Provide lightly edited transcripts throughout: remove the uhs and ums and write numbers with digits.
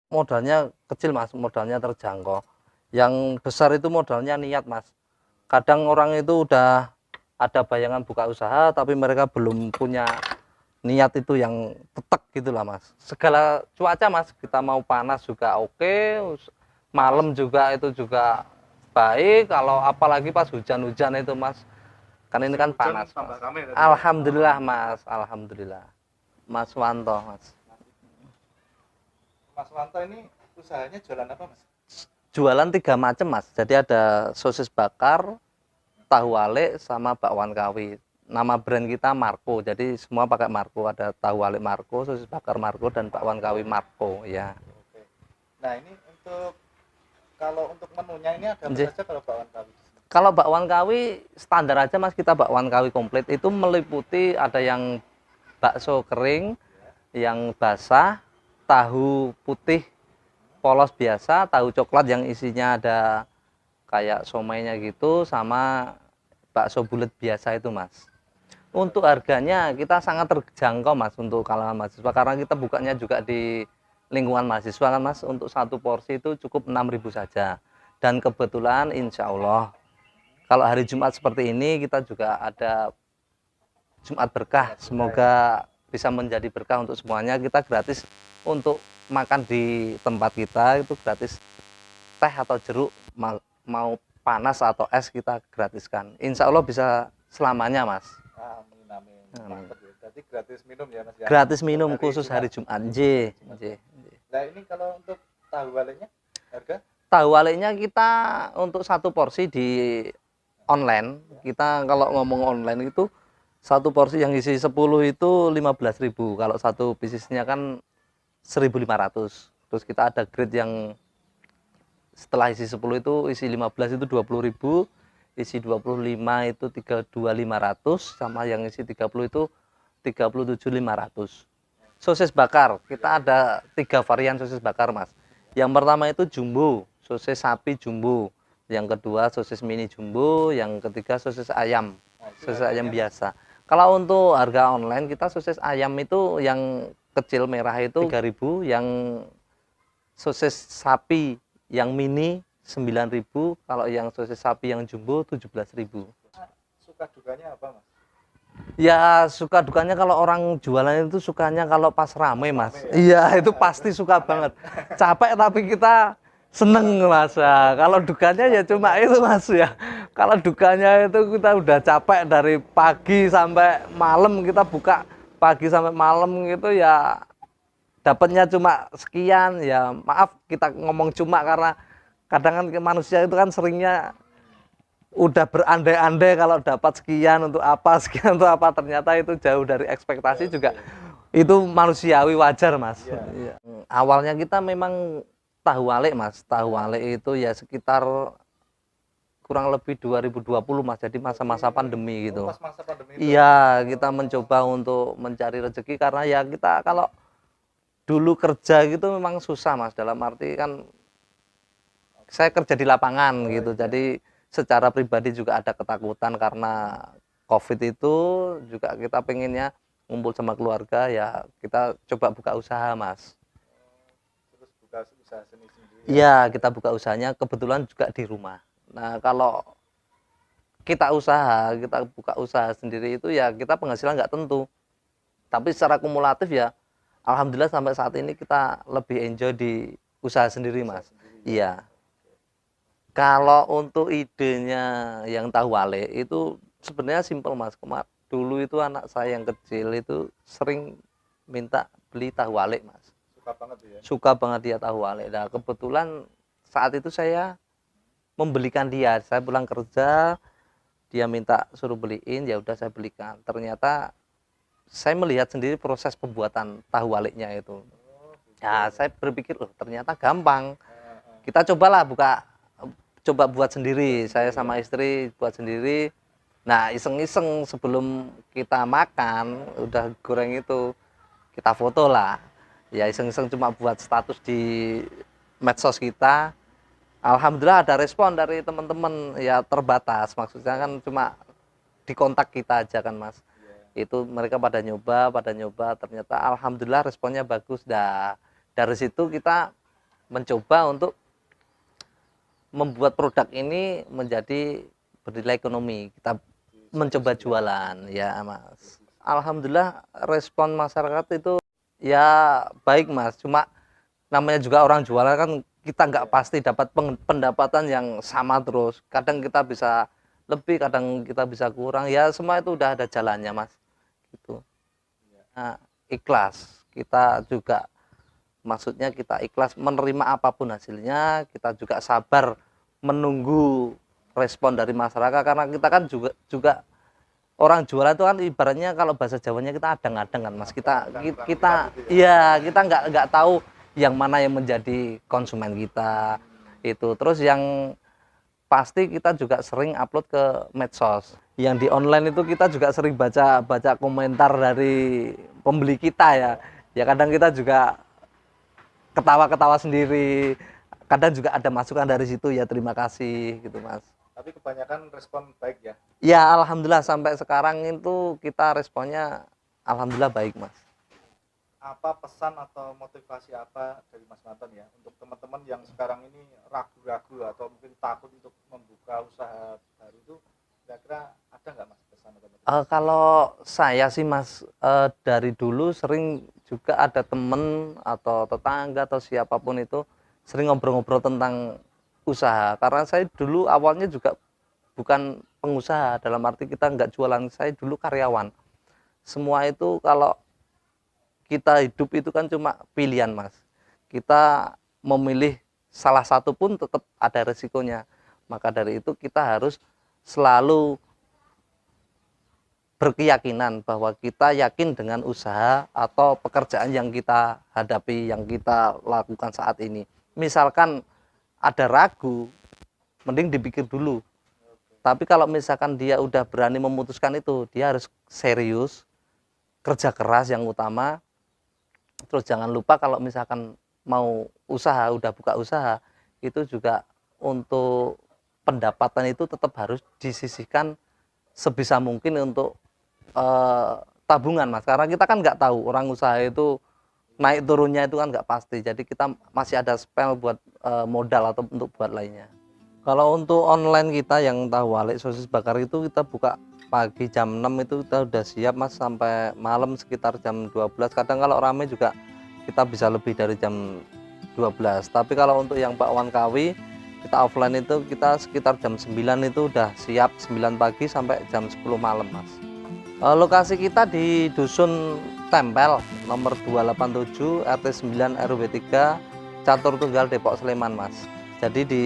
modalnya kecil mas, modalnya terjangkau. Yang besar itu modalnya niat mas. Kadang orang itu udah ada bayangan buka usaha tapi mereka belum punya niat itu yang tetek gitulah mas. Segala cuaca mas, kita mau panas juga oke, malam juga itu juga baik. Kalau apalagi pas hujan-hujan itu mas, kan ini kan panas mas. Alhamdulillah mas, alhamdulillah. Mas Wanto mas. Mas Wanto ini usahanya jualan apa mas? Jualan 3 macam mas. Jadi ada sosis bakar, tahu wale, sama bakwan kawi. Nama brand kita Marco. Jadi semua pakai Marco. Ada tahu wale Marco, sosis bakar Marco, dan bakwan kawi Marco. Ya. Oke. Nah ini untuk kalau untuk menunya ini ada apa Nggih. saja kalau bakwan kawi? Kalau bakwan kawi standar aja mas, kita bakwan kawi komplit itu meliputi ada yang bakso kering, yang basah, tahu putih polos biasa, tahu coklat yang isinya ada kayak somainya gitu, sama bakso bulat biasa itu mas. Untuk harganya kita sangat terjangkau mas untuk kalangan mahasiswa, karena kita bukanya juga di lingkungan mahasiswa kan mas. Untuk satu porsi itu cukup 6.000 saja, dan kebetulan insya Allah kalau hari Jumat seperti ini kita juga ada Jumat berkah, semoga bisa menjadi berkah untuk semuanya. Kita gratis untuk makan di tempat kita, itu gratis teh atau jeruk, mau panas atau es kita gratiskan. Insya Allah bisa selamanya mas. Amin amin. Mantap ya. Jadi gratis minum ya mas ya. Gratis minum khusus hari Jumat. J. Nah ini kalau untuk tahu walenya harga? Tahu walenya kita untuk satu porsi di online, kita kalau ngomong online itu satu porsi yang isi 10 itu 15.000. Kalau satu bisnisnya kan 1.500. Terus kita ada grade yang setelah isi 10 itu isi 15 itu 20.000, isi 25 itu 32.500, sama yang isi 30 itu 37.500. Sosis bakar, kita ada 3 varian sosis bakar mas. Yang pertama itu jumbo, sosis sapi jumbo. Yang kedua sosis mini jumbo, yang ketiga sosis ayam biasa. Kalau untuk harga online kita sosis ayam itu yang kecil merah itu 3.000, yang sosis sapi yang mini 9.000, kalau yang sosis sapi yang jumbo 17.000. Suka dukanya apa mas? Ya suka dukanya kalau orang jualan itu sukanya kalau pas rame mas. Iya itu pasti suka banget. Capek tapi kita seneng mas. Ya, kalau dukanya ya cuma itu mas ya. Kalau dukanya itu kita udah capek dari pagi sampai malam, kita buka pagi sampai malam gitu ya, dapatnya cuma sekian. Ya maaf kita ngomong cuma karena kadang kan manusia itu kan seringnya udah berandai-andai kalau dapat sekian untuk apa, sekian untuk apa, ternyata itu jauh dari ekspektasi juga. Itu manusiawi, wajar mas. Ya. Awalnya kita memang tahu wale mas. Tahu wale itu ya sekitar kurang lebih 2020 mas, jadi masa-masa pandemi gitu. Pas masa pandemi itu? Iya, kita mencoba untuk mencari rezeki, karena ya kita kalau dulu kerja gitu memang susah mas, dalam arti kan saya kerja di lapangan gitu, jadi secara pribadi juga ada ketakutan karena COVID itu, juga kita pengennya ngumpul sama keluarga, ya kita coba buka usaha mas. Terus buka usaha sendiri? Iya, kita buka usahanya kebetulan juga di rumah. Nah kalau kita buka usaha sendiri itu ya kita penghasilan nggak tentu, tapi secara kumulatif ya alhamdulillah sampai saat ini kita lebih enjoy di usaha sendiri mas. Iya. Kalau untuk idenya yang tahu wale itu sebenarnya simpel mas. Dulu itu anak saya yang kecil itu sering minta beli tahu wale mas. Suka banget ya? Suka banget dia tahu wale. Nah kebetulan saat itu saya membelikan dia. Saya pulang kerja, dia minta suruh beliin, ya udah saya belikan. Ternyata saya melihat sendiri proses pembuatan tahu walenya itu. Ya saya berpikir loh ternyata gampang. Kita cobalah coba buat sendiri. Saya sama istri buat sendiri. Nah iseng-iseng sebelum kita makan udah goreng itu kita foto lah. Ya iseng-iseng cuma buat status di medsos kita. Alhamdulillah ada respon dari teman-teman, ya terbatas, maksudnya kan cuma di kontak kita aja kan mas. Itu mereka pada nyoba, ternyata alhamdulillah responnya bagus. Dah dari situ kita mencoba untuk membuat produk ini menjadi bernilai ekonomi. Kita mencoba jualan ya Mas. Alhamdulillah respon masyarakat itu ya baik Mas. Cuma namanya juga orang jualan kan kita nggak pasti dapat pendapatan yang sama terus. Kadang kita bisa lebih, kadang kita bisa kurang. Ya semua itu udah ada jalannya Mas. Gitu. Nah, ikhlas. Kita juga maksudnya kita ikhlas menerima apapun hasilnya. Kita juga sabar menunggu respon dari masyarakat karena kita kan juga orang jualan itu kan ibaratnya kalau bahasa Jawanya kita adang-adang kan Mas. Kita iya kita nggak tahu yang mana yang menjadi konsumen kita itu. Terus yang pasti kita juga sering upload ke medsos. Yang di online itu kita juga sering baca komentar dari pembeli kita ya. Ya kadang kita juga ketawa-ketawa sendiri. Kadang juga ada masukan dari situ ya terima kasih gitu Mas. Tapi kebanyakan respon baik ya. Ya alhamdulillah sampai sekarang itu kita responnya alhamdulillah baik Mas. Apa pesan atau motivasi apa dari Mas Manton ya untuk teman-teman yang sekarang ini ragu-ragu atau mungkin takut untuk membuka usaha baru itu, kira-kira ada nggak Mas pesan atau motivasi? Kalau saya sih Mas dari dulu sering juga ada temen atau tetangga atau siapapun itu sering ngobrol-ngobrol tentang usaha, karena saya dulu awalnya juga bukan pengusaha dalam arti kita nggak jualan, saya dulu karyawan. Semua itu kalau kita hidup itu kan cuma pilihan Mas, kita memilih salah satu pun tetap ada resikonya. Maka dari itu kita harus selalu berkeyakinan bahwa kita yakin dengan usaha atau pekerjaan yang kita hadapi, yang kita lakukan saat ini. Misalkan ada ragu, mending dipikir dulu. Tapi kalau misalkan dia udah berani memutuskan itu, dia harus serius, kerja keras yang utama. Terus jangan lupa kalau misalkan mau usaha, udah buka usaha, itu juga untuk pendapatan itu tetap harus disisihkan sebisa mungkin untuk tabungan Mas. Karena kita kan nggak tahu orang usaha itu naik turunnya itu kan nggak pasti. Jadi kita masih ada spare buat modal atau untuk buat lainnya. Kalau untuk online kita yang tahu Walik sosis bakar itu kita buka pagi jam 6 itu kita udah siap Mas sampai malam sekitar jam 12. Kadang kalau ramai juga kita bisa lebih dari jam 12. Tapi kalau untuk yang bakwan kawi kita offline itu kita sekitar jam 9 itu udah siap, 9 pagi sampai jam 10 malam Mas. Lokasi kita di Dusun Tempel nomor 287 RT 9 RW 3 Catur Tunggal Depok Sleman Mas. Jadi di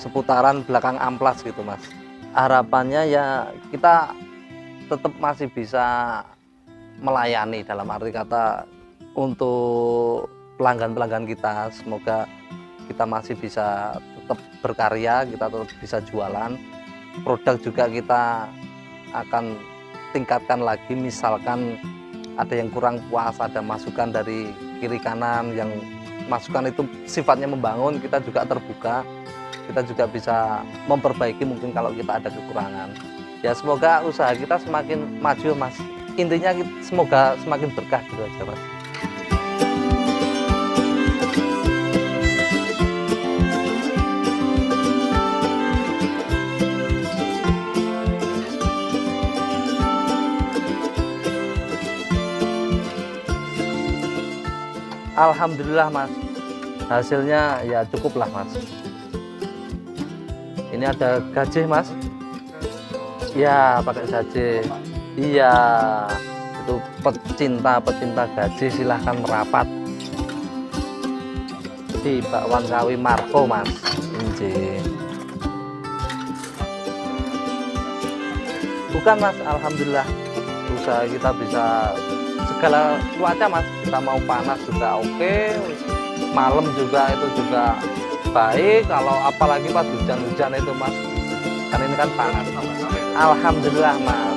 seputaran belakang Amplas gitu Mas. Harapannya ya kita tetap masih bisa melayani dalam arti kata untuk pelanggan-pelanggan kita. Semoga kita masih bisa tetap berkarya, kita tetap bisa jualan. Produk juga kita akan tingkatkan lagi, misalkan ada yang kurang puas, ada masukan dari kiri kanan yang masukan itu sifatnya membangun, kita juga terbuka. Kita juga bisa memperbaiki mungkin kalau kita ada kekurangan. Ya semoga usaha kita semakin maju Mas. Intinya semoga semakin berkah gitu aja Mas. Alhamdulillah Mas, hasilnya ya cukup lah Mas. Ini ada gajih Mas. Ya pakai gajih. Iya, itu pecinta gajih silahkan merapat di bakwan kawi Marco Mas. Injih. Bukan Mas, alhamdulillah usaha kita bisa segala cuaca Mas. Kita mau panas juga oke, malam juga itu juga baik. Kalau apalagi pas hujan-hujan itu Mas, kan ini kan panas. Alhamdulillah Mas.